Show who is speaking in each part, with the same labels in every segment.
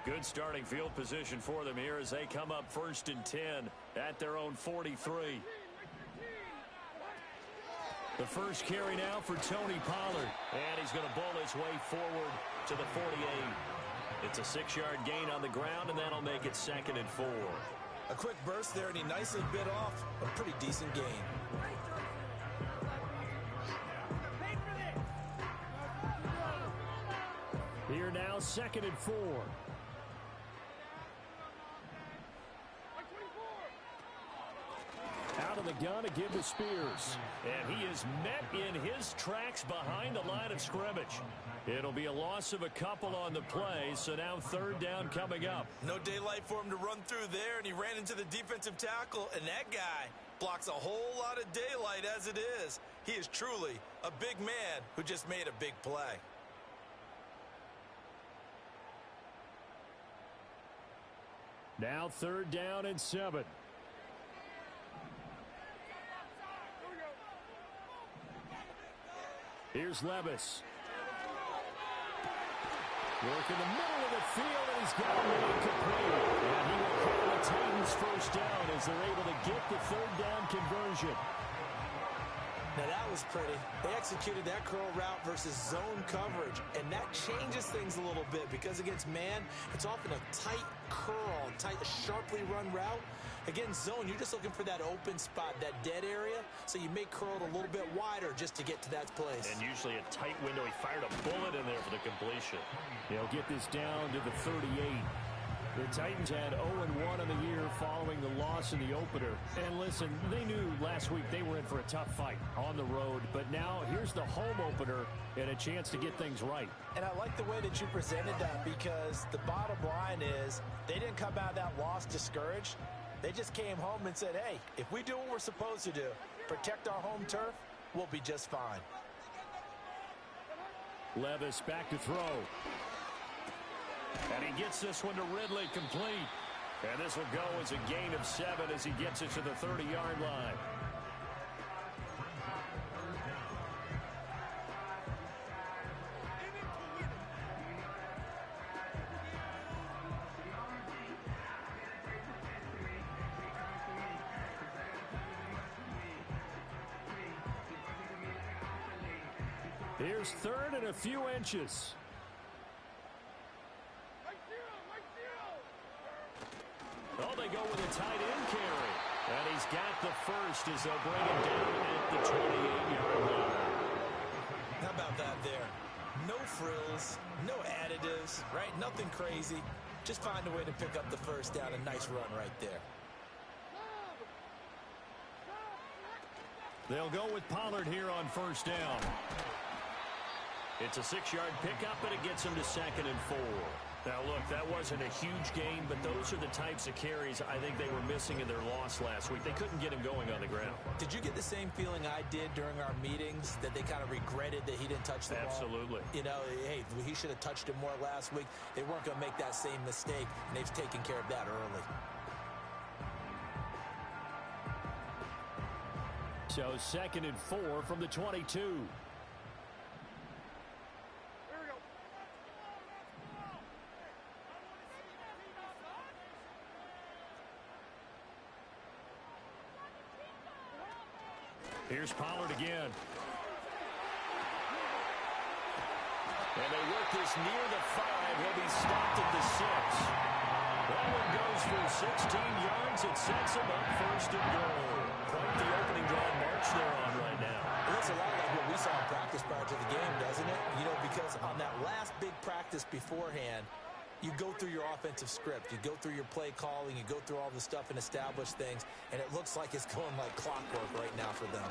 Speaker 1: Good starting field position for them here as they come up 1st and 10 at their own 43. The first carry now for Tony Pollard. And he's going to bull his way forward to the 48. It's a 6-yard gain on the ground, and that'll make it 2nd and 4.
Speaker 2: A quick burst there, and he nicely bit off a pretty decent gain.
Speaker 1: Here now, 2nd and 4. Out of the gun to give to Spears. And he is met in his tracks behind the line of scrimmage. It'll be a loss of a couple on the play, so now 3rd down coming up.
Speaker 2: No daylight for him to run through there, and he ran into the defensive tackle, and that guy blocks a whole lot of daylight as it is. He is truly a big man who just made a big play.
Speaker 1: Now 3rd down and 7. Here's Levis. Work in the middle of the field, and he's got it incomplete. And he will call the Titans 1st down as they're able to get the 3rd down conversion.
Speaker 2: Now that was pretty. They executed that curl route versus zone coverage, and that changes things a little bit because against man, it's often a tight curl, a sharply run route. Against zone, you're just looking for that open spot, that dead area, so you may curl it a little bit wider just to get to that place.
Speaker 1: And usually a tight window. He fired a bullet in there for the completion. They'll get this down to the 38. The Titans had 0-1 in the year following the loss in the opener. And listen, they knew last week they were in for a tough fight on the road. But now here's the home opener and a chance to get things right.
Speaker 3: And I like the way that you presented that because the bottom line is they didn't come out of that loss discouraged. They just came home and said, hey, if we do what we're supposed to do, protect our home turf, we'll be just fine.
Speaker 1: Levis back to throw. And he gets this one to Ridley complete. And this will go as a gain of 7 as he gets it to the 30-yard line. Here's 3rd and a few inches. Oh, they go with a tight end carry. And he's got the first as they'll bring him down at the 28-yard line.
Speaker 2: How about that there? No frills, no additives, right? Nothing crazy. Just find a way to pick up the 1st down. A nice run right there.
Speaker 1: They'll go with Pollard here on 1st down. It's a 6-yard pickup, but it gets him to 2nd and 4. Now, look, that wasn't a huge gain, but those are the types of carries I think they were missing in their loss last week. They couldn't get him going on the ground.
Speaker 2: Did you get the same feeling I did during our meetings, that they kind of regretted that he didn't touch the ball?
Speaker 1: Absolutely.
Speaker 2: You know, hey, he should have touched it more last week. They weren't going to make that same mistake, and they've taken care of that early.
Speaker 1: So 2nd and 4 from the 22. Here's Pollard again. And they work this near the 5. He'll be stopped at the 6. That one goes for 16 yards. It sets him up 1st and goal. Quite the opening drive march they're on right now.
Speaker 2: It looks a lot like what we saw in practice prior to the game, doesn't it? You know, because on that last big practice beforehand, you go through your offensive script. You go through your play calling. You go through all the stuff and establish things. And it looks like it's going like clockwork right now for them.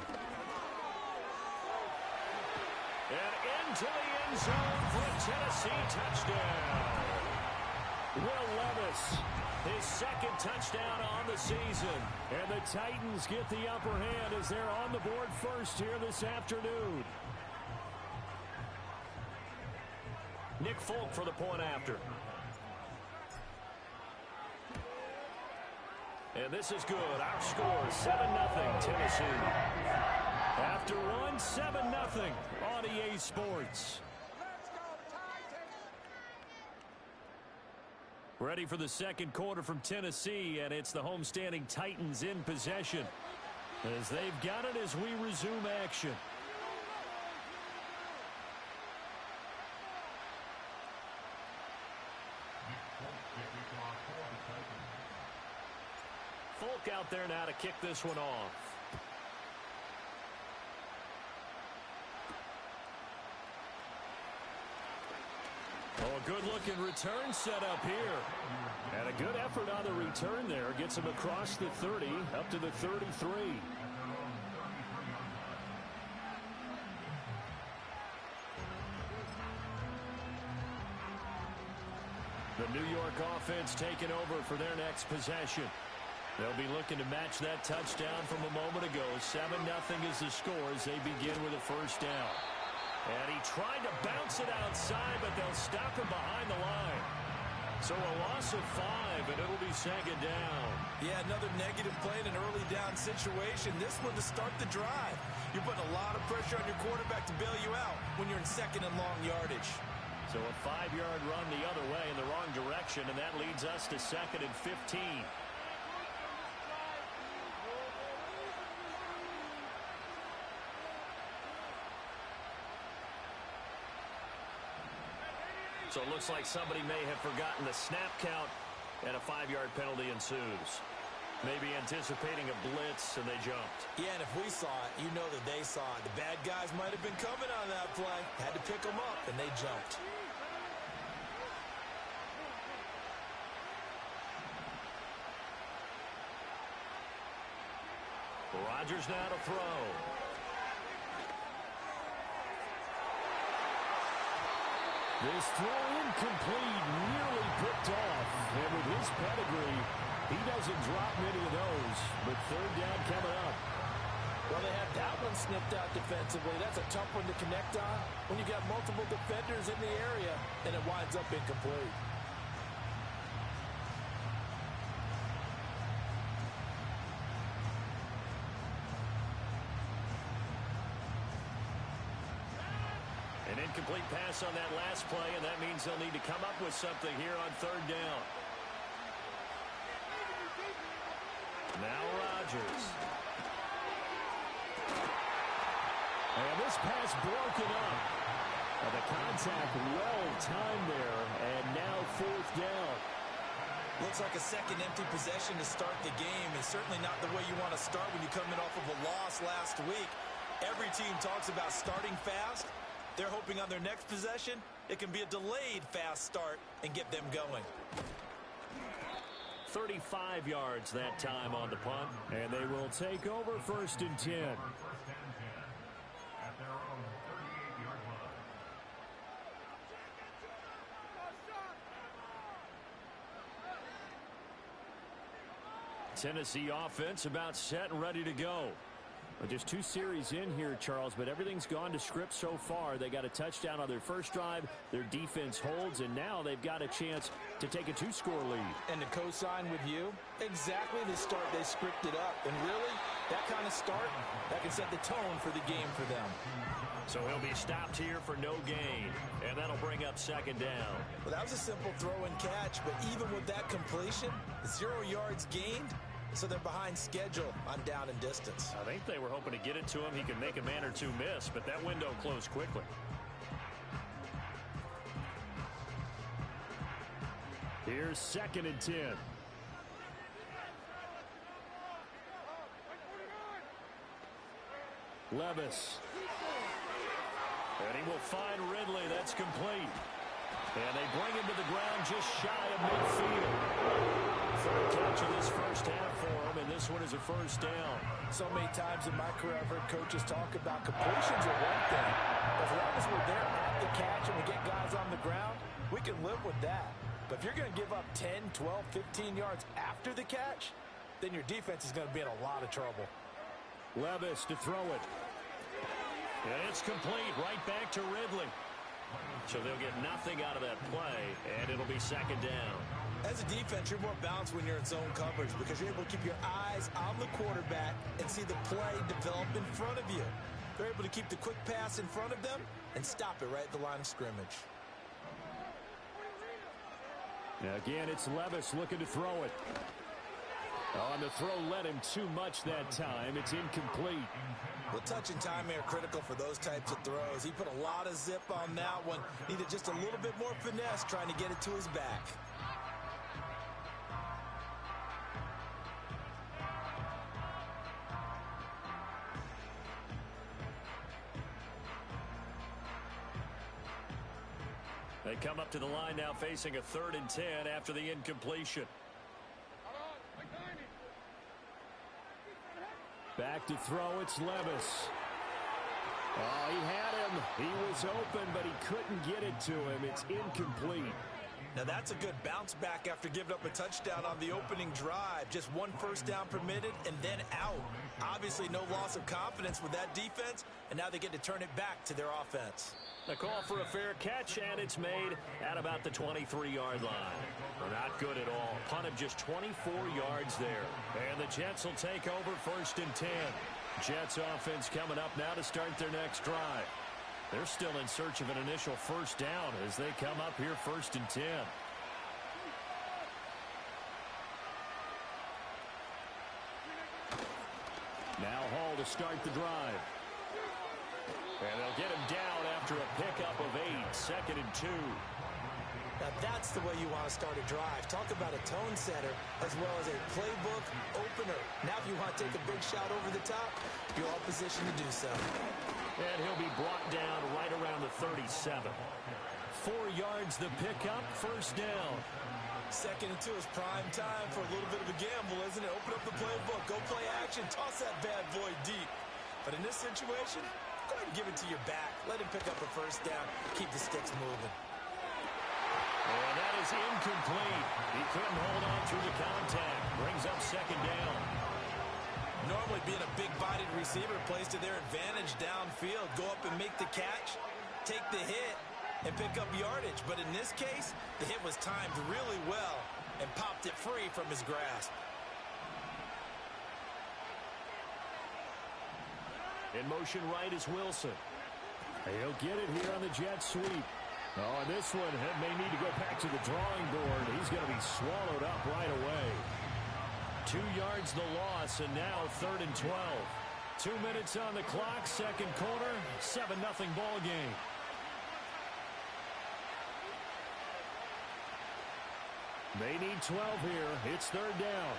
Speaker 1: And into the end zone for a Tennessee touchdown. Will Levis, his 2nd touchdown on the season. And the Titans get the upper hand as they're on the board first here this afternoon. Nick Folk for the point after. And this is good. Our score is 7-0 Tennessee. After one, 7-0 on EA Sports. Ready for the second quarter from Tennessee, and it's the homestanding Titans in possession as they've got it as we resume action. Folk out there now to kick this one off. Oh, a good-looking return set up here. And a good effort on the return there. Gets him across the 30, up to the 33. The New York offense taking over for their next possession. They'll be looking to match that touchdown from a moment ago. 7-0 is the score as they begin with a first down. And he tried to bounce it outside, but they'll stop him behind the line. So a loss of 5, and it'll be second down.
Speaker 2: Yeah, another negative play in an early down situation. This one to start the drive. You're putting a lot of pressure on your quarterback to bail you out when you're in second and long yardage.
Speaker 1: So a 5-yard run the other way in the wrong direction, and that leads us to second and 15. So it looks like somebody may have forgotten the snap count, and a 5-yard penalty ensues. Maybe anticipating a blitz, and they jumped.
Speaker 2: Yeah, and if we saw it, you know that they saw it. The bad guys might have been coming on that play. Had to pick them up, and they jumped.
Speaker 1: Rodgers now to throw. This throw incomplete, nearly picked off. And with his pedigree, he doesn't drop many of those. But third down coming up.
Speaker 3: Well, they had that one snipped out defensively. That's a tough one to connect on when you got multiple defenders in the area, and it winds up incomplete.
Speaker 1: An incomplete pass on that last play, and that means they'll need to come up with something here on third down. Now Rodgers. And this pass broken up. And the contact well timed there, and now fourth down.
Speaker 2: Looks like a second empty possession to start the game, and certainly not the way you want to start when you're coming off of a loss last week. Every team talks about starting fast. They're hoping on their next possession, it can be a delayed fast start and get them going.
Speaker 1: 35 yards that time on the punt, and they will take over first and 10. Tennessee offense about set and ready to go. Just 2 series in here, Charles, but everything's gone to script so far. They got a touchdown on their first drive. Their defense holds, and now they've got a chance to take a 2-score lead.
Speaker 3: And to co-sign with you, exactly the start they scripted up. And really, that kind of start, that can set the tone for the game for them.
Speaker 1: So he'll be stopped here for no gain, and that'll bring up second down.
Speaker 2: Well, that was a simple throw and catch, but even with that completion, 0 yards gained. So they're behind schedule on down and distance.
Speaker 1: I think they were hoping to get it to him. He could make a man or two miss, but that window closed quickly. Here's second and 10. Levis. And he will find Ridley. That's complete. And they bring him to the ground just shy of midfield. Third catch of this first half for him, and this one is a first down.
Speaker 3: So many times in my career I've heard coaches talk about completions are one thing. As long as we're there at the catch and we get guys on the ground, we can live with that. But if you're going to give up 10, 12, 15 yards after the catch, then your defense is going to be in a lot of trouble.
Speaker 1: Levis to throw it. And it's complete right back to Ridley. So they'll get nothing out of that play, and it'll be second down.
Speaker 2: As a defense, you're more balanced when you're in zone coverage because you're able to keep your eyes on the quarterback and see the play develop in front of you. They're able to keep the quick pass in front of them and stop it right at the line of scrimmage.
Speaker 1: Again, it's Levis looking to throw it. Oh, and the throw led him too much that time. It's incomplete.
Speaker 2: Well, touch and timing are critical for those types of throws. He put a lot of zip on that one. Needed just a little bit more finesse trying to get it to his back.
Speaker 1: They come up to the line now facing a 3rd and 10 after the incompletion. Back to throw, it's Levis. Oh, he had him. He was open, but he couldn't get it to him. It's incomplete.
Speaker 2: Now that's a good bounce back after giving up a touchdown on the opening drive. Just 1 first down permitted and then out. Obviously no loss of confidence with that defense, and now they get to turn it back to their offense.
Speaker 1: The call for a fair catch, and it's made at about the 23-yard line. Not good at all. Punt of just 24 yards there. And the Jets will take over 1st and 10. Jets offense coming up now to start their next drive. They're still in search of an initial 1st down as they come up here 1st and 10. Now Hall to start the drive. And they'll get him down after a pickup of 8, 2nd and 2.
Speaker 2: Now that's the way you want to start a drive. Talk about a tone setter as well as a playbook opener. Now if you want to take a big shot over the top, you're all positioned to do so.
Speaker 1: And he'll be brought down right around the 37. 4 yards the pickup, 1st down.
Speaker 2: 2nd and 2 is prime time for a little bit of a gamble, isn't it? Open up the playbook, go play action, toss that bad boy deep. But in this situation, go ahead and give it to your back. Let him pick up a 1st down, keep the sticks moving.
Speaker 1: And that is incomplete. He couldn't hold on through the contact. Brings up 2nd down.
Speaker 2: Normally being a big-bodied receiver plays to their advantage downfield. Go up and make the catch, take the hit, and pick up yardage. But in this case, the hit was timed really well and popped it free from his grasp.
Speaker 1: In motion right is Wilson. He'll get it here on the jet sweep. Oh, and this one may need to go back to the drawing board. He's going to be swallowed up right away. 2 yards the loss, and now 3rd and 12. 2 minutes on the clock, 2nd quarter, 7-0 ball game. They need 12 here. It's 3rd down.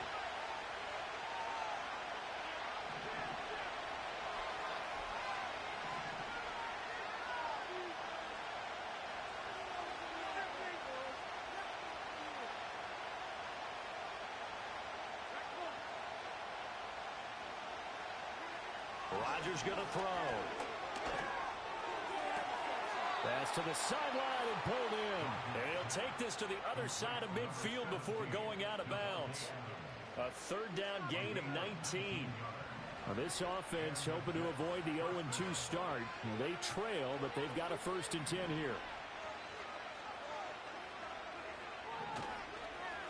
Speaker 1: Rodgers going to throw. Pass to the sideline and pulled in. And he'll take this to the other side of midfield before going out of bounds. A 3rd down gain of 19. Now this offense hoping to avoid the 0-2 start. They trail, but they've got a 1st and 10 here.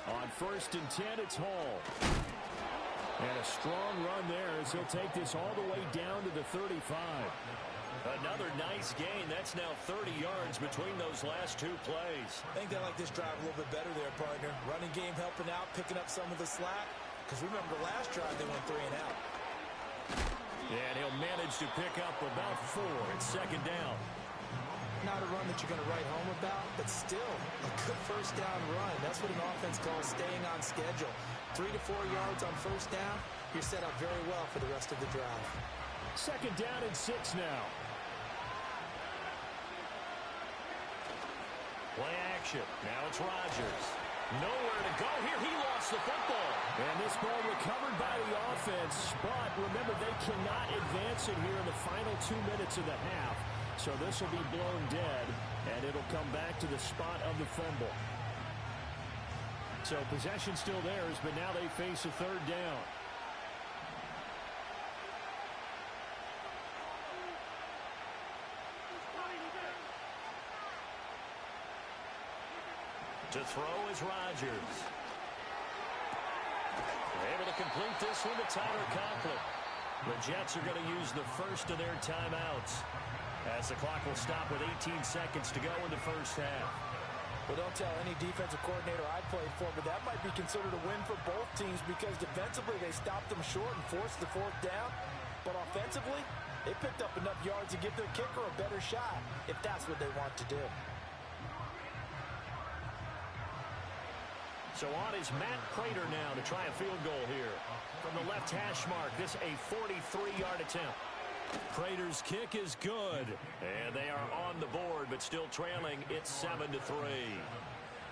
Speaker 1: On 1st and 10, it's Hall. And a strong run there as he'll take this all the way down to the 35. Another nice gain. That's now 30 yards between those last 2 plays.
Speaker 2: I think they like this drive a little bit better there, partner. Running game helping out, picking up some of the slack. Because remember, the last drive they went 3 and out.
Speaker 1: And he'll manage to pick up about 4. It's 2nd down.
Speaker 2: Not a run that you're going to write home about, but still a good 1st down run. That's what an offense calls staying on schedule. 3 to 4 yards on 1st down, you're set up very well for the rest of the drive.
Speaker 1: 2nd down and 6 now. Play action. Now it's Rodgers. Nowhere to go here. He lost the football. And this ball recovered by the offense. But remember, they cannot advance it here in the final 2 minutes of the half. So this will be blown dead, and it'll come back to the spot of the fumble. So possession still theirs, but now they face a 3rd down. To throw is Rodgers. Able to complete this one to Tyler Conklin. The Jets are going to use the first of their timeouts as the clock will stop with 18 seconds to go in the 1st half.
Speaker 3: Well, don't tell any defensive coordinator I played for, but that might be considered a win for both teams because defensively they stopped them short and forced the fourth down. But offensively, they picked up enough yards to give their kicker a better shot if that's what they want to do.
Speaker 1: So on is Matt Prater now to try a field goal here. From the left hash mark, this a 43-yard attempt. Prater's kick is good. And they are on the board, but still trailing. It's 7-3.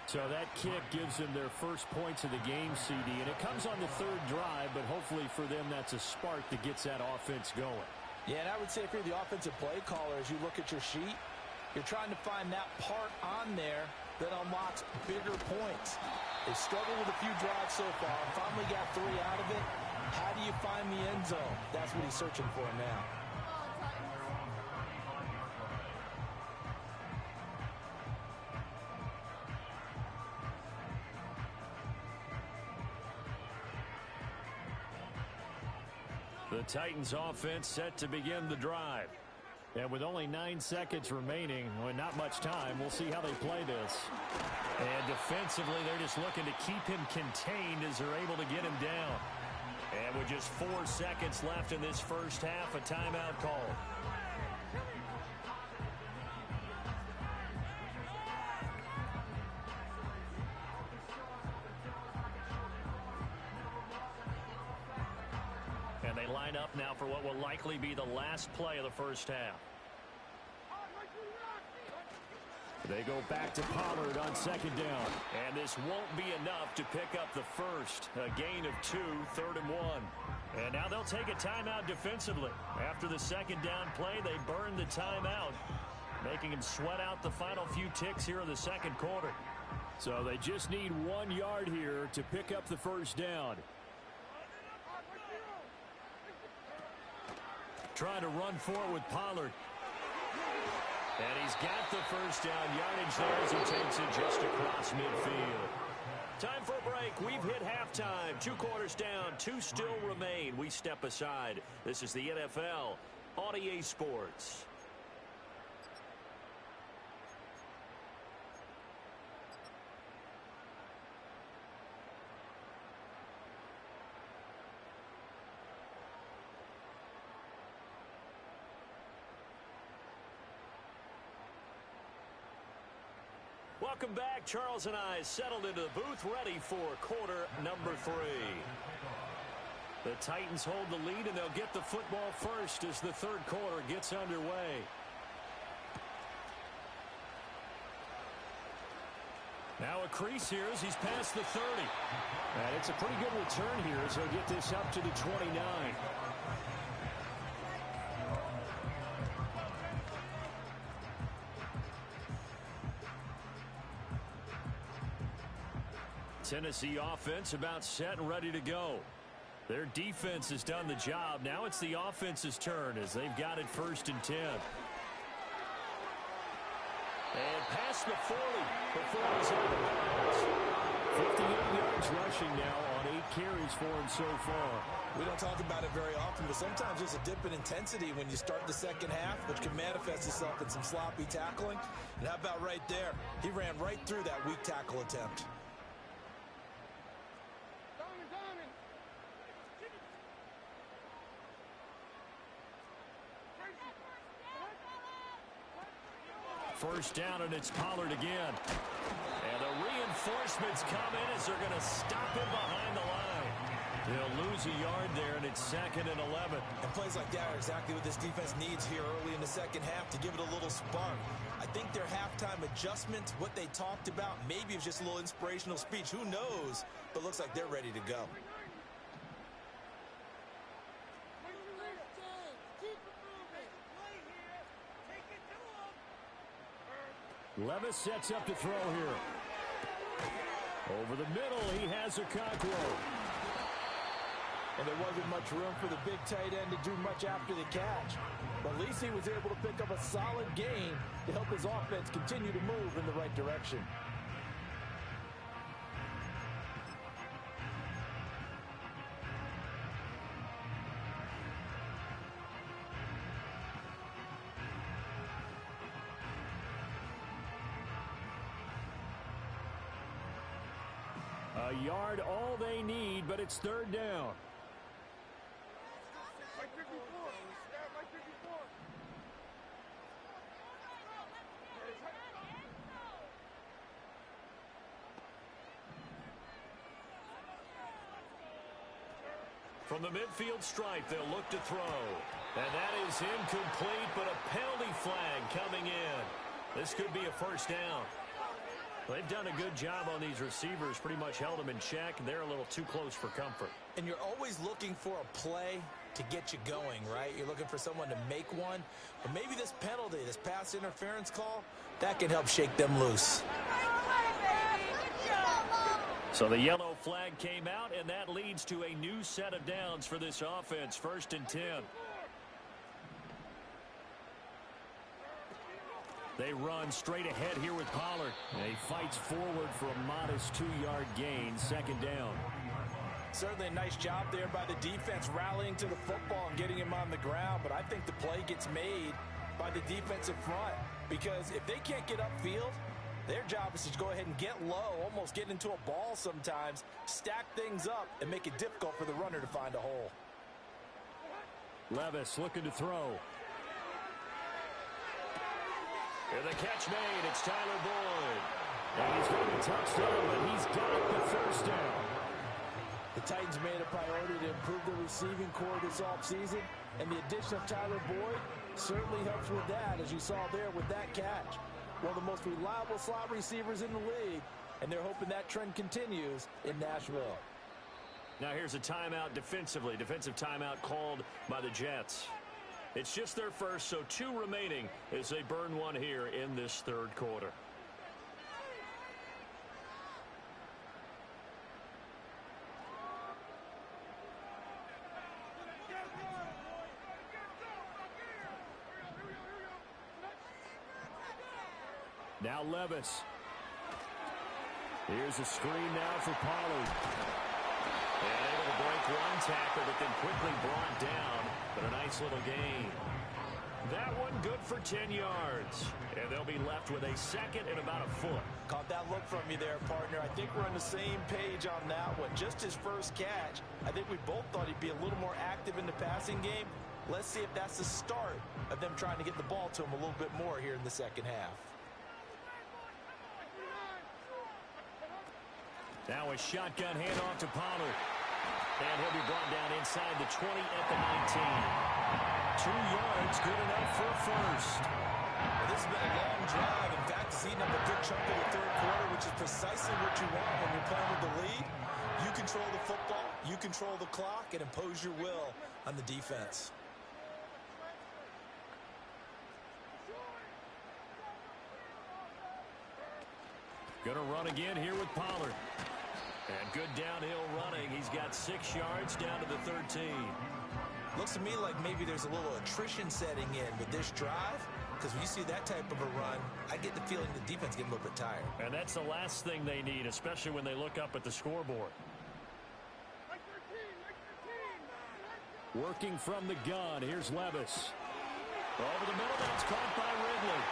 Speaker 1: So that kick gives them their first points of the game, CD. And it comes on the third drive, but hopefully for them that's a spark that gets that offense going.
Speaker 3: Yeah, and I would say if you're the offensive play caller, as you look at your sheet, you're trying to find that part on there that unlocks bigger points. They struggled with a few drives so far. Finally got 3 out of it. How do you find the end zone? That's what he's searching for now.
Speaker 1: The Titans offense set to begin the drive. And with only 9 seconds remaining, well, not much time, we'll see how they play this. And defensively, they're just looking to keep him contained as they're able to get him down. And with just 4 seconds left in this first half, a timeout call. And they line up now for what will likely be the last play of the first half. They go back to Pollard on second down. And this won't be enough to pick up the first. A gain of 2, 3rd and 1. And now they'll take a timeout defensively. After the second down play, they burn the timeout, making them sweat out the final few ticks here in the second quarter. So they just need 1 yard here to pick up the first down. Trying to run forward with Pollard. And he's got the first down yardage there as he takes it just across midfield. Time for a break. We've hit halftime. 2 quarters down. 2 still remain. We step aside. This is the NFL on EA Sports. Welcome back. Charles and I settled into the booth, ready for quarter number 3. The Titans hold the lead, and they'll get the football first as the third quarter gets underway. Now a crease here as he's past the 30. And it's a pretty good return here as they'll get this up to the 29. Tennessee offense about set and ready to go. Their defense has done the job. Now it's the offense's turn as they've got it 1st and 10. And past the 40 before he's out of bounds. 58 yards rushing now on 8 carries for him so far.
Speaker 2: We don't talk about it very often, but sometimes there's a dip in intensity when you start the second half, which can manifest itself in some sloppy tackling. And how about right there? He ran right through that weak tackle attempt.
Speaker 1: First down, and it's Pollard again. And the reinforcements come in as they're going to stop him behind the line. They'll lose a yard there, and it's 2nd and 11.
Speaker 2: And plays like that are exactly what this defense needs here early in the second half to give it a little spark. I think their halftime adjustment, what they talked about, maybe it was just a little inspirational speech. Who knows? But looks like they're ready to go.
Speaker 1: Levis sets up to throw here. Over the middle, he has Okonkwo.
Speaker 3: And there wasn't much room for the big tight end to do much after the catch. But at least he was able to pick up a solid gain to help his offense continue to move in the right direction.
Speaker 1: A yard, all they need, but it's third down. From the midfield stripe, they'll look to throw. And that is incomplete, but a penalty flag coming in. This could be a first down. They've done a good job on these receivers, pretty much held them in check. They're a little too close for comfort.
Speaker 2: And you're always looking for a play to get you going, right? You're looking for someone to make one. But maybe this penalty, this pass interference call, that can help shake them loose.
Speaker 1: So the yellow flag came out, and that leads to a new set of downs for this offense. 1st and 10. They run straight ahead here with Pollard. And he fights forward for a modest 2-yard gain. 2nd down.
Speaker 3: Certainly a nice job there by the defense rallying to the football and getting him on the ground. But I think the play gets made by the defensive front. Because if they can't get upfield, their job is to go ahead and get low, almost get into a ball sometimes, stack things up, and make it difficult for the runner to find a hole.
Speaker 1: Levis looking to throw. And the catch made. It's Tyler Boyd. And he's got a touchdown, but he's got the first down.
Speaker 3: The Titans made a priority to improve the receiving core this offseason, and the addition of Tyler Boyd certainly helps with that, as you saw there with that catch. One of the most reliable slot receivers in the league, and they're hoping that trend continues in Nashville.
Speaker 1: Now here's a timeout defensively. Defensive timeout called by the Jets. It's just their first, so 2 remaining as they burn one here in this 3rd quarter. Now Levis. Here's a screen now for Pollard. And able to break one tackle, but then quickly brought down. But a nice little gain. That one good for 10 yards. And they'll be left with a 2nd and about a foot.
Speaker 3: Caught that look from you there, partner. I think we're on the same page on that one. Just his first catch. I think we both thought he'd be a little more active in the passing game. Let's see if that's the start of them trying to get the ball to him a little bit more here in the 2nd half.
Speaker 1: Now a shotgun handoff to Pollard. And he'll be brought down inside the 20 at the 19. 2 yards, good enough for a first.
Speaker 2: Well, this has been a long drive. In fact, it's eating up a good chunk of the 3rd quarter, which is precisely what you want when you're playing with the lead. You control the football, you control the clock, and impose your will on the defense.
Speaker 1: Gonna run again here with Pollard. And good downhill running. He's got 6 yards down to the 13.
Speaker 2: Looks to me like maybe there's a little attrition setting in with this drive, because when you see that type of a run, I get the feeling the defense getting a little bit tired.
Speaker 1: And that's the last thing they need, especially when they look up at the scoreboard. Working from the gun, here's Levis. Over the middle, that's caught by Ridley.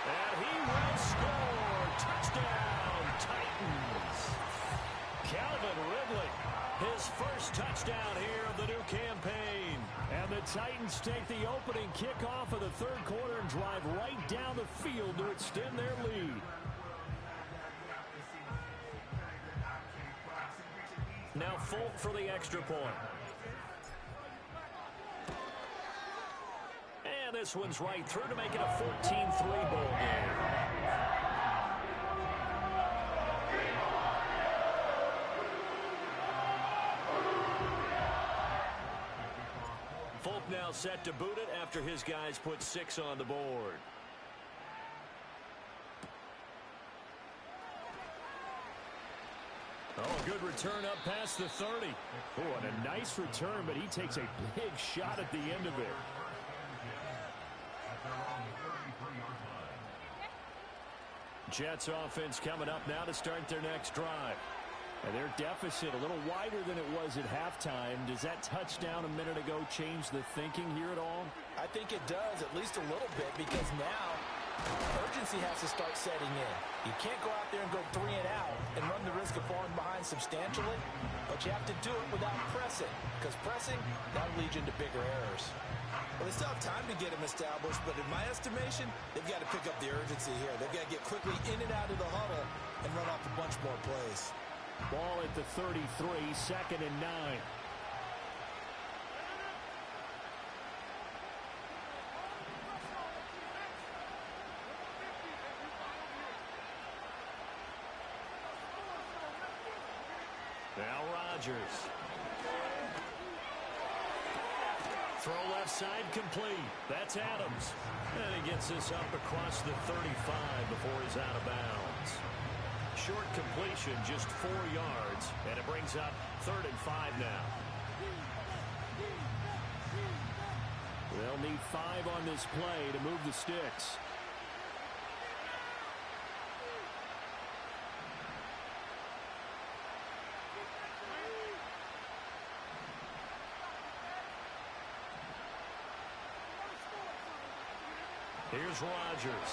Speaker 1: And he will score. Touchdown, Titans. Calvin Ridley, his first touchdown here of the new campaign. And the Titans take the opening kickoff of the 3rd quarter and drive right down the field to extend their lead. Now Folk for the extra point. And this one's right through to make it a 14-3 ball game. Folk now set to boot it after his guys put 6 on the board. Oh, good return up past the 30. Oh, and a nice return, but he takes a big shot at the end of it. Jets offense coming up now to start their next drive. And their deficit a little wider than it was at halftime. Does that touchdown a minute ago change the thinking here at all?
Speaker 3: I think it does, at least a little bit, because now Urgency has to start setting in. You can't go out there and go 3 and out and run the risk of falling behind substantially, but you have to do it without pressing, because pressing, that'll lead you into bigger errors.
Speaker 2: Well, they still have time to get him established, but in my estimation, they've got to pick up the urgency here. They've got to get quickly in and out of the huddle and run off a bunch more plays.
Speaker 1: Ball at the 33, 2nd and 9. Now Rodgers. Throw left side complete. That's Adams. And he gets this up across the 35 before he's out of bounds. Short completion, just 4 yards, and it brings up 3rd and 5 now. They'll need 5 on this play to move the sticks. Here's Rodgers.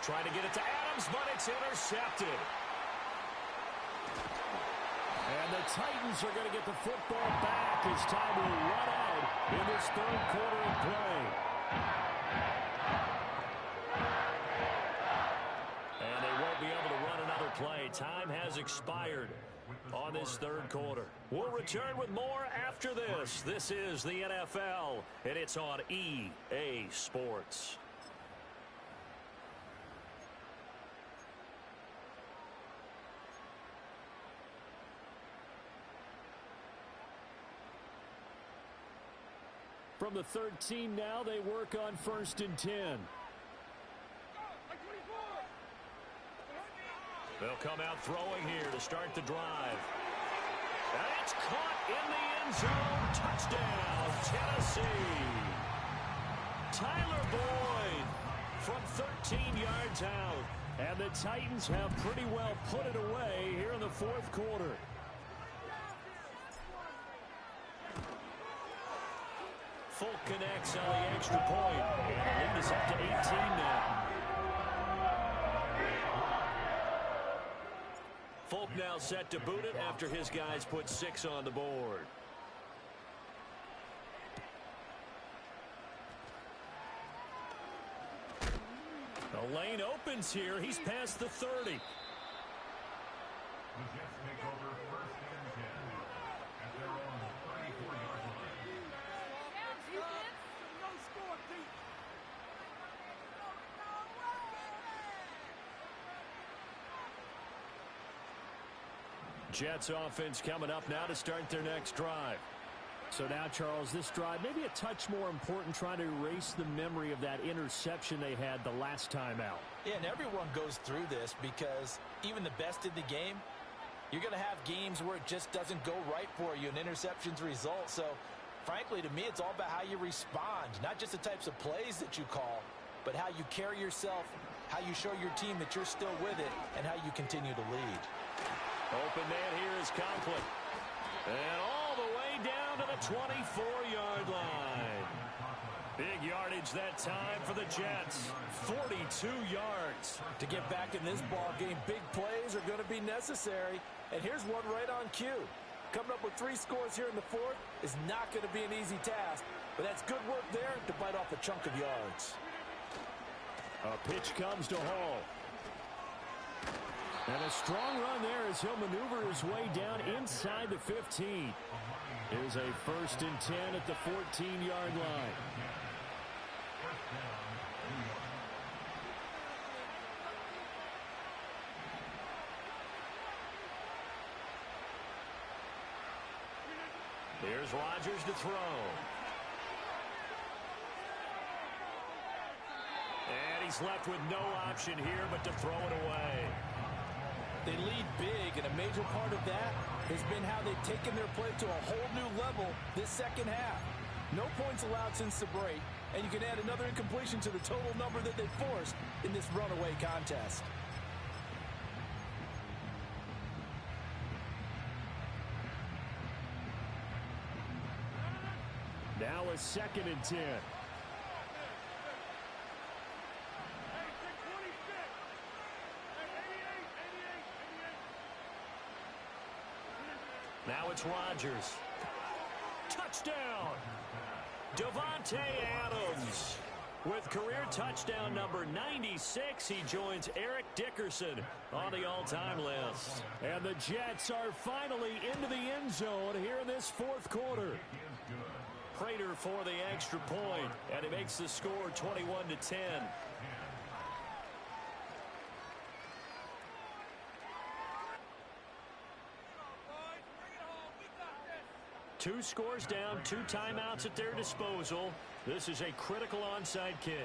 Speaker 1: Trying to get it to Adams, but it's intercepted. And the Titans are going to get the football back as time will run out in this 3rd quarter of play. And they won't be able to run another play. Time has expired on this 3rd quarter. We'll return with more after this. This is the NFL, and it's on EA Sports. From the 13 now, they work on 1st and 10. They'll come out throwing here to start the drive. And it's caught in the end zone. Touchdown, Tennessee. Tyler Boyd from 13 yards out. And the Titans have pretty well put it away here in the 4th quarter. Folk connects on the extra point. And the lead is up to 18 now. Folk now set to boot it after his guys put 6 on the board. The lane opens here. He's past the 30.
Speaker 4: The Jets take over 1st and 10 at their own 34-yard line.
Speaker 1: Jets offense coming up now to start their next drive. So now, Charles, this drive maybe a touch more important, trying to erase the memory of that interception they had the last time out.
Speaker 3: Yeah, and everyone goes through this because even the best in the game, you're going to have games where it just doesn't go right for you and interceptions result. So, frankly, to me, it's all about how you respond, not just the types of plays that you call, but how you carry yourself, how you show your team that you're still with it, and how you continue to lead.
Speaker 1: Open man here is Conklin. And all the way down to the 24-yard line. Big yardage that time for the Jets. 42 yards.
Speaker 3: To get back in this ball game, big plays are going to be necessary. And here's one right on cue. Coming up with 3 scores here in the 4th is not going to be an easy task. But that's good work there to bite off a chunk of yards.
Speaker 1: A pitch comes to Hall. And a strong run there as he'll maneuver his way down inside the 15. Here's a 1st and 10 at the 14-yard line. Here's Rodgers to throw. And he's left with no option here but to throw it away.
Speaker 3: They lead big, and a major part of that has been how they've taken their play to a whole new level this second half. No points allowed since the break, and you can add another incompletion to the total number that they forced in this runaway contest.
Speaker 1: Now a 2nd and 10. Now it's Rodgers. Touchdown! Davante Adams. With career touchdown number 96, he joins Eric Dickerson on the all-time list. And the Jets are finally into the end zone here in this fourth quarter. Prater for the extra point, and he makes the score 21-10. Two scores down, 2 timeouts at their disposal. This is a critical onside kick.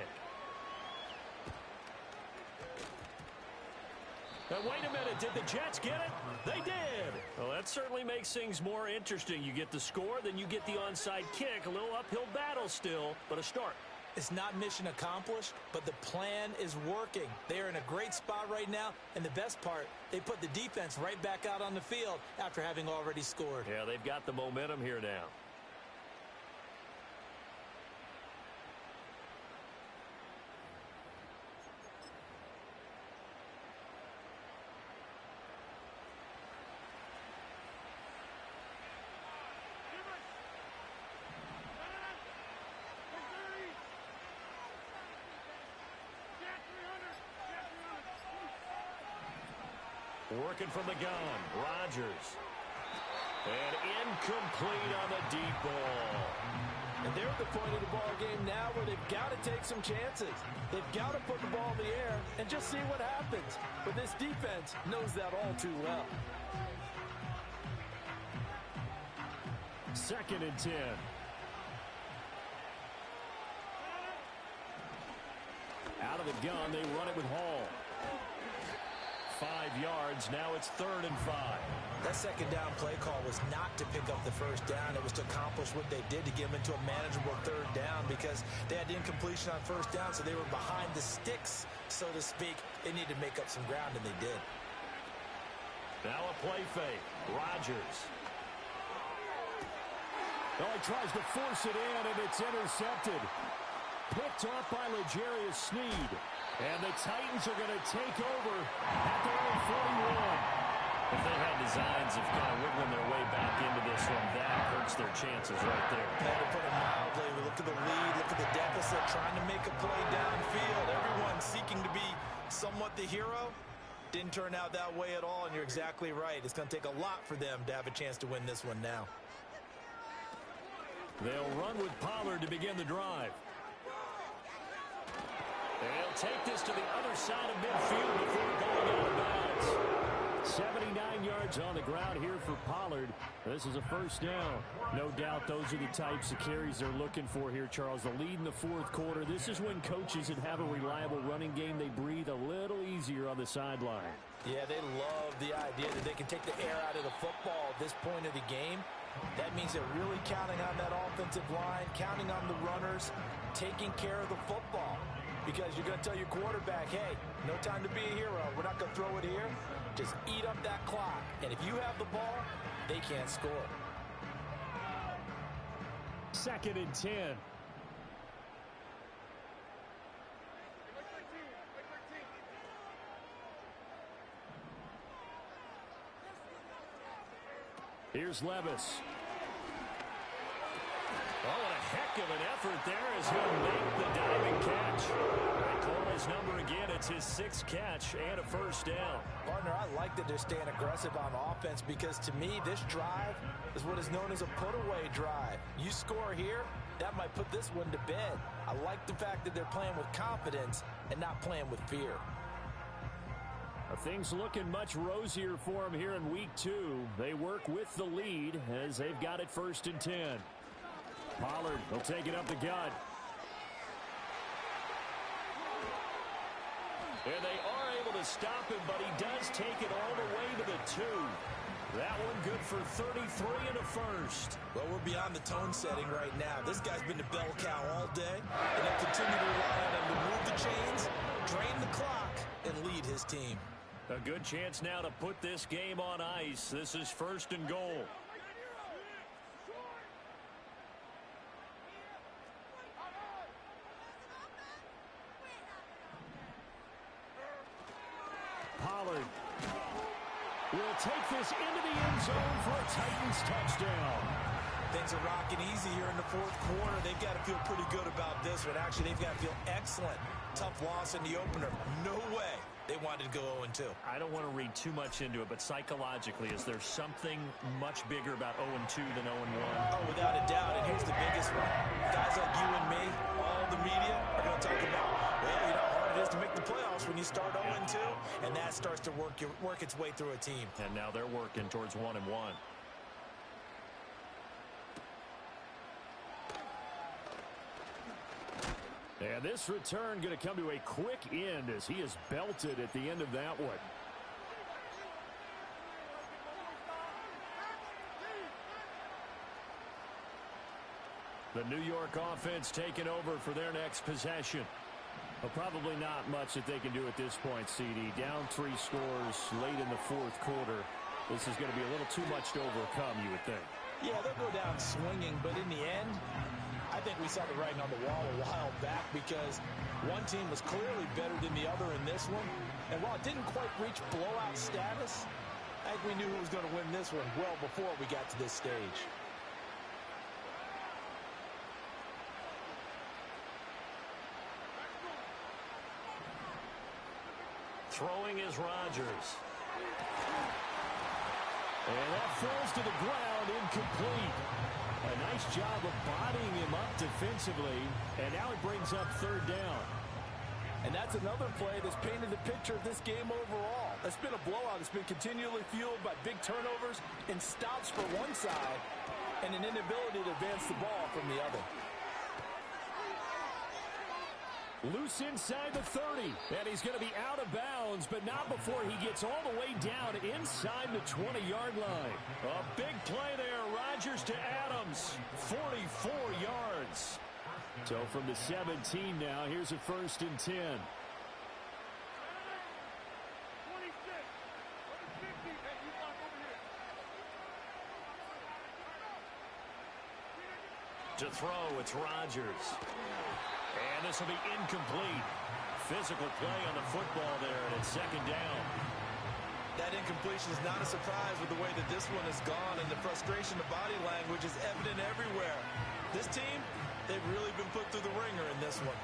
Speaker 1: Now, wait a minute. Did the Jets get it? They did. Well, that certainly makes things more interesting. You get the score, then you get the onside kick. A little uphill battle still, but a start.
Speaker 2: It's not mission accomplished, but the plan is working. They are in a great spot right now, and the best part, they put the defense right back out on the field after having already scored.
Speaker 1: Yeah, they've got the momentum here now. Working from the gun, Rodgers. And incomplete on the deep ball.
Speaker 3: And they're at the point of the ball game now where they've got to take some chances. They've got to put the ball in the air and just see what happens. But this defense knows that all too well.
Speaker 1: 2nd and 10. Out of the gun, they run it with Hall. 5 yards. Now it's 3rd and 5.
Speaker 2: That second down play call was not to pick up the first down. It was to accomplish what they did to get them into a manageable 3rd down because they had incompletion on first down, so they were behind the sticks, so to speak. They needed to make up some ground, and they did.
Speaker 1: Now a play fake. Rodgers. Oh, he tries to force it in, and it's intercepted. Picked off by L'Jarius Sneed. And the Titans are going to take over at their own 41. If they had designs of kind of wiggling their way back into this one, that hurts their chances right there.
Speaker 2: To put it mildly, we look at the lead, look at the deficit, trying to make a play downfield. Everyone seeking to be somewhat the hero. Didn't turn out that way at all, and you're exactly right. It's going to take a lot for them to have a chance to win this one now.
Speaker 1: They'll run with Pollard to begin the drive. They'll take this to the other side of midfield before going out of bounds. 79 yards on the ground here for Pollard. This is a first down. No doubt those are the types of carries they're looking for here, Charles. The lead in the fourth quarter. This is when coaches that have a reliable running game, they breathe a little easier on the sideline.
Speaker 3: Yeah, they love the idea that they can take the air out of the football at this point of the game. That means they're really counting on that offensive line, counting on the runners, taking care of the football. Because you're going to tell your quarterback, hey, no time to be a hero. We're not going to throw it here. Just eat up that clock. And if you have the ball, they can't score.
Speaker 1: 2nd and 10. Here's Levis. Oh, what a heck of an effort there as he'll make the diving catch. They call his number again. It's his 6th catch and a first down.
Speaker 3: Partner, I like that they're staying aggressive on offense because to me, this drive is what is known as a put-away drive. You score here, that might put this one to bed. I like the fact that they're playing with confidence and not playing with fear.
Speaker 1: Things looking much rosier for them here in week 2. They work with the lead as they've got it 1st and 10. Pollard will take it up the gut. And they are able to stop him, but he does take it all the way to the 2. That one good for 33 and a first.
Speaker 2: Well, we're beyond the tone setting right now. This guy's been the bell cow all day, and they'll continue to rely on him to move the chains, drain the clock, and lead his team.
Speaker 1: A good chance now to put this game on ice. This is 1st and goal. Pollard. will take this into the end zone for a Titans touchdown.
Speaker 2: Things are rocking easy here in the fourth quarter. They've got to feel pretty good about this one. Actually, they've got to feel excellent. Tough loss in the opener. No way they wanted to go 0-2.
Speaker 1: I don't want to read too much into it, but psychologically, is there something much bigger about 0-2 than 0-1?
Speaker 2: Oh, without a doubt, and here's the biggest one. Guys like you and me, all the media, are going to talk about, well, you know how hard it is to make the playoffs when you start 0-2, and that starts to work its way through a team.
Speaker 1: And now they're working towards 1-1. And this return going to come to a quick end as he is belted at the end of that one. The New York offense taking over for their next possession. But probably not much that they can do at this point, CD. Down 3 scores late in the fourth quarter. This is going to be a little too much to overcome, you would think.
Speaker 3: Yeah, they'll go down swinging, but in the end, I think we saw the writing on the wall a while back because one team was clearly better than the other in this one. And while it didn't quite reach blowout status, I think we knew who was going to win this one well before we got to this stage.
Speaker 1: Throwing is Rodgers. And that falls to the ground, incomplete. A nice job of bodying him up defensively, and now it brings up third down.
Speaker 5: And that's another play that's painted the picture of this game overall. It's been a blowout. It's been continually fueled by big turnovers and stops for one side and an inability to advance the ball from the other.
Speaker 1: Loose inside the 30, and he's going to be out of bounds, but not before he gets all the way down inside the 20-yard line. A big play there, Rodgers to Adams, 44 yards. So from the 17 now, here's a 1st and 10. To throw, it's Rodgers. And this will be incomplete. Physical play on the football there, and it's 2nd down.
Speaker 2: That incompletion is not a surprise with the way that this one has gone, and the frustration of body language is evident everywhere. This team, they've really been put through the ringer in this one.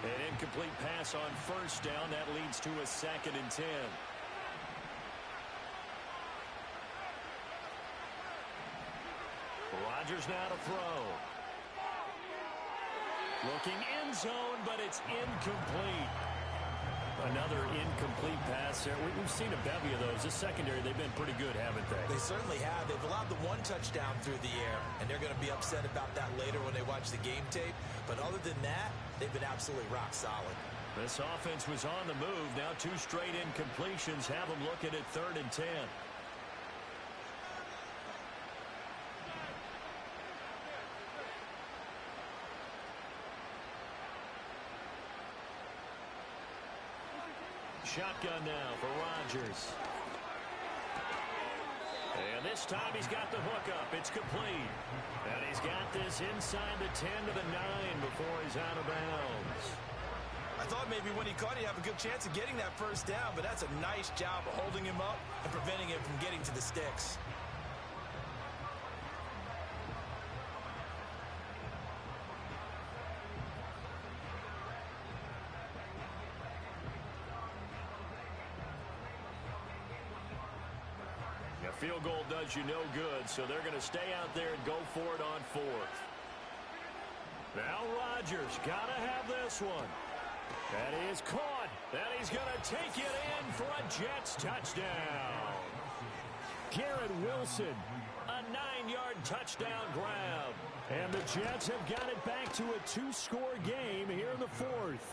Speaker 1: An incomplete pass on 1st down. That leads to a 2nd and 10. Rodgers now to throw. Looking end zone, but it's incomplete. Another incomplete pass there. We've seen a bevy of those. This secondary, they've been pretty good, haven't they?
Speaker 2: They certainly have. They've allowed the 1 touchdown through the air, and they're going to be upset about that later when they watch the game tape. But other than that, they've been absolutely rock solid.
Speaker 1: This offense was on the move. Now 2 straight incompletions have them looking at 3rd and 10. Shotgun now for Rodgers. And this time he's got the hookup. It's complete. And he's got this inside the 10 to the 9 before he's out of bounds.
Speaker 2: I thought maybe when he caught it, he'd have a good chance of getting that 1st down, but that's a nice job of holding him up and preventing him from getting to the sticks.
Speaker 1: Field goal does you no good, so they're going to stay out there and go for it on 4th. Now Rodgers got to have this one. That is caught. And he's going to take it in for a Jets touchdown. Garrett Wilson, a 9-yard touchdown grab. And the Jets have got it back to a 2-score game here in the 4th.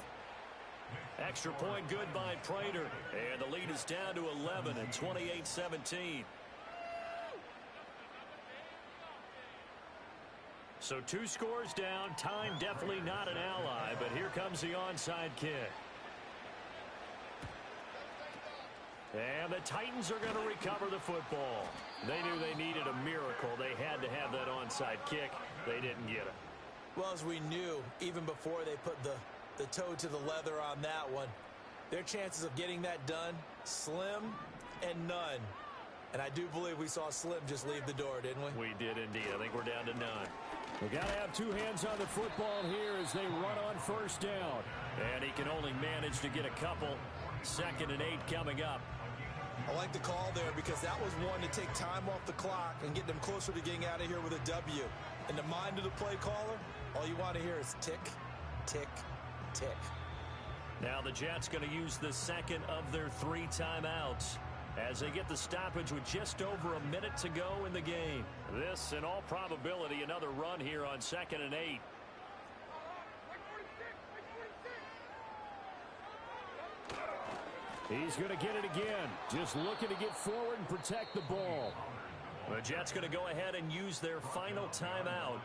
Speaker 1: Extra point good by Prater. And the lead is down to 11 at 28-17. So 2 scores down. Time definitely not an ally, but here comes the onside kick. And the Titans are going to recover the football. They knew they needed a miracle. They had to have that onside kick. They didn't get it.
Speaker 2: Well, as we knew, even before they put the toe to the leather on that one, Their chances of getting that done, slim and none. And I do believe we saw Slim just leave the door, didn't we?
Speaker 1: We did indeed. I think we're down to none. We got to have two hands on the football here as they run on first down. And he can only manage to get a couple. 2nd and 8 coming up.
Speaker 2: I like the call there because that was one to take time off the clock and get them closer to getting out of here with a W. In the mind of the play caller, all you want to hear is tick, tick, tick.
Speaker 1: Now the Jets going to use the second of their 3 timeouts as they get the stoppage with just over a minute to go in the game. This, in all probability, another run here on 2nd and 8. He's going to get it again. Just looking to get forward and protect the ball. The Jets going to go ahead and use their final timeout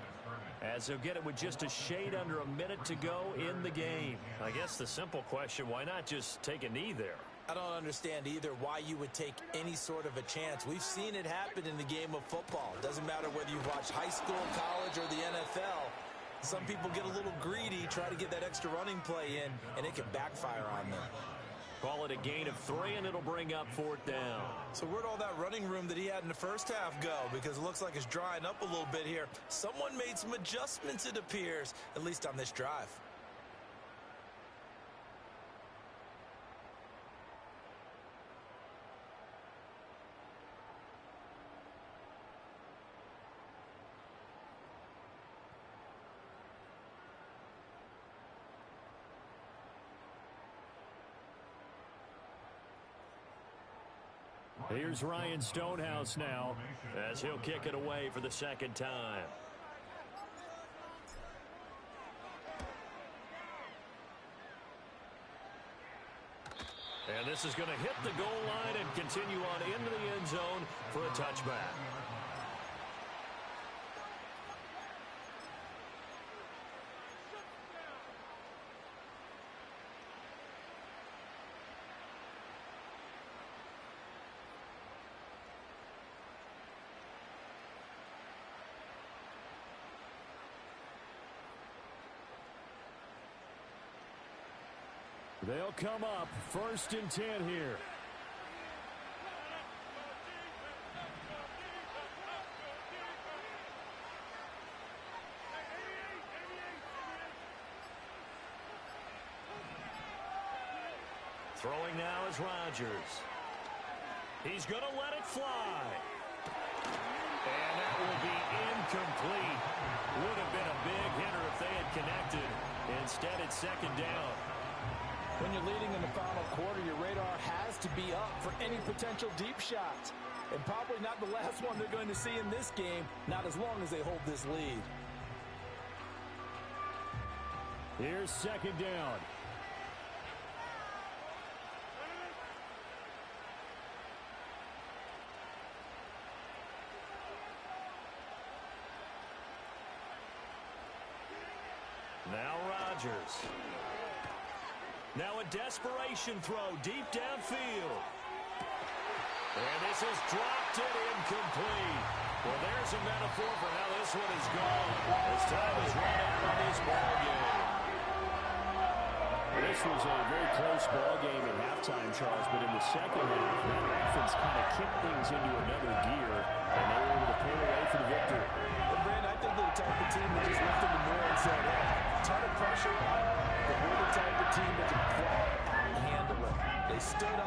Speaker 1: as they'll get it with just a shade under a minute to go in the game. I guess the simple question, why not just take a knee there?
Speaker 2: I don't understand either why you would take any sort of a chance. We've seen it happen in the game of football. Doesn't matter whether you've watched high school, college, or the NFL. Some people get a little greedy, try to get that extra running play in, and it can backfire on them.
Speaker 1: Call it a gain of 3, and it'll bring up 4th down.
Speaker 2: So where'd all that running room that he had in the first half go? Because it looks like it's drying up a little bit here. Someone made some adjustments, it appears, at least on this drive.
Speaker 1: Here's Ryan Stonehouse now as he'll kick it away for the 2nd time. And this is going to hit the goal line and continue on into the end zone for a touchback. They'll come up 1st and 10 here. Throwing now is Rodgers. He's going to let it fly. And that will be incomplete. Would have been a big hitter if they had connected. Instead, it's 2nd down.
Speaker 5: When you're leading in the final quarter, your radar has to be up for any potential deep shots. And probably not the last one they're going to see in this game, not as long as they hold this lead.
Speaker 1: Here's 2nd down. Now Rodgers. Now a desperation throw deep downfield. And this is dropped it incomplete. Well, there's a metaphor for how this one is gone. As time is run out on this ball game. This was a very close ball game at halftime, Charles, but in the second half, that offense kind of kicked things into another gear, and they were able to pull away for the victory.
Speaker 5: But, Brandon, I think they're the type of team that just lifted the mirror and said, hey, ton of pressure, but we're the type of team that can flat out handle it. They stood up.